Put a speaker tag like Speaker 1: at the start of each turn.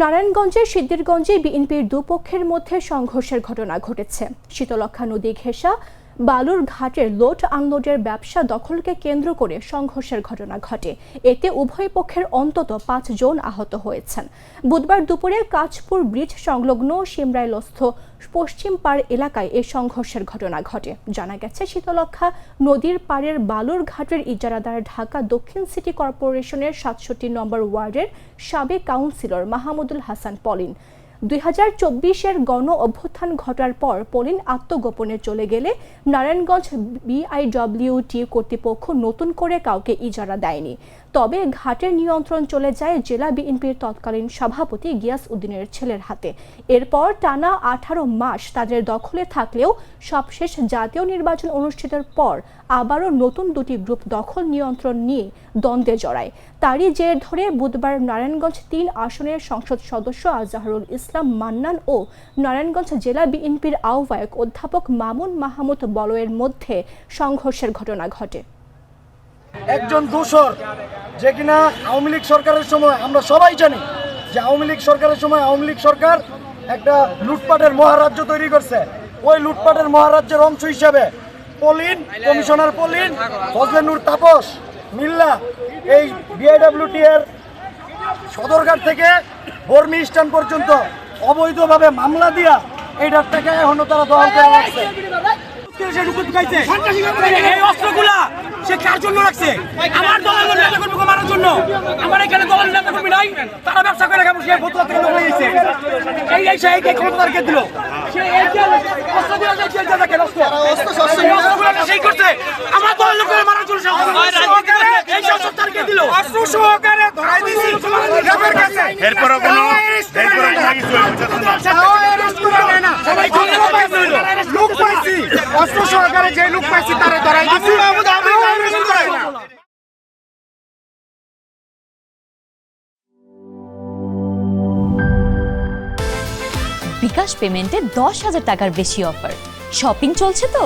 Speaker 1: নারায়ণগঞ্জের সিদ্দিরগঞ্জে বিএনপির দুপক্ষের মধ্যে সংঘর্ষের ঘটনা ঘটেছে। শীতলক্ষ্যা নদী ঘেঁষা বালুর ঘাটের লোড আনলোডের ব্যবসা দখলকে কেন্দ্র করে সংঘর্ষের ঘটনা ঘটে। এতে উভয় পক্ষের অন্তত 5 জন আহত হয়েছেন। বুধবার দুপুরে কাঁচপুর ব্রিজ সংলগ্ন সিমরাইলস্থ পশ্চিম পাড় এলাকায় এই সংঘর্ষের ঘটনা ঘটে। জানা গেছে, শীতলক্ষ্যা নদীর পাড়ের বালুর ঘাটের ইজারাদার ঢাকা দক্ষিণ সিটি কর্পোরেশনের ৬৭ নম্বর ওয়ার্ডের সাবেক কাউন্সিলর মাহমুদুল হাসান পলিন। 2024-এর গণ অভ্যুত্থান ঘটার পর পলিন আত্মগোপনে চলে গেলে নারায়ণগঞ্জ বিআইডব্লিউটি কর্তৃপক্ষ নতুন করে কাউকে ইজারা দেয়নি। তবে ঘাটের নিয়ন্ত্রণ চলে যায় জেলা বিএনপির তৎকালীন সভাপতি গিয়াস উদ্দিনের ছেলের হাতে। এরপর টানা 18 মাস তাদের দখলে থাকলেও সবশেষ জাতীয় নির্বাচন অনুষ্ঠিতের পর আবারও নতুন দুটি গ্রুপ দখল নিয়ন্ত্রণ নিয়ে দ্বন্দ্বে জড়ায়। তারই জের ধরে বুধবার নারায়ণগঞ্জ 3 আসনের সংসদ সদস্য আজহারুল ইসলাম মান্নান ও নারায়ণগঞ্জ জেলা বিএনপির আহ্বায়ক অধ্যাপক মামুন মাহমুদ বলয়ের মধ্যে সংঘর্ষের ঘটনা ঘটে।
Speaker 2: একজন দোষর, যে কিনা আওয়ামী লীগ সরকারের সময় আমরা সবাই জানি যে আওয়ামী লীগ সরকারের সময় আওয়ামী লীগ সরকার একটা লুটপাটের মহারাজ্য তৈরি করছে। ওই লুটপাটের মহারাজ্যের অংশ হিসাবে Pauline, commissioner Pauline, Fazle Noor Taposh, মিল্লা এই বিআইডব্লিউটি এর সদরঘাট থেকে বর্মি স্ট্যান্ড পর্যন্ত অবৈধভাবে মামলা দিয়া এইটার থেকে এখনো তারা দখল করে রাখছে।
Speaker 3: এই অস্ত্রগুলা সে কার জন্য রাখছে? আমার দলের নেতাকর্মীকে মারার জন্য। আমার এখানে দলের নেতাকর্মী নাই, তারা ব্যবসা করে খাবো। সে বোতল থেকে দখল হয়েছে। এই ক্ষমতাকে দিল সে অস্ত্রগুলা সেই করছে আমার দলের লোকের মারার জন্য। এই সরকারকে দিল অস্ত্র সহকারে ধরাই দিয়েছি কাছে।
Speaker 4: এরপরও কোনো
Speaker 3: লোক পাইছি, অস্ত্র সহকারে যে লোক পাইছি তারা ধরাই দিয়েছি।
Speaker 5: বিকাশ পেমেন্টে 10,000 টাকার বেশি অফার। শপিং চলছে তো।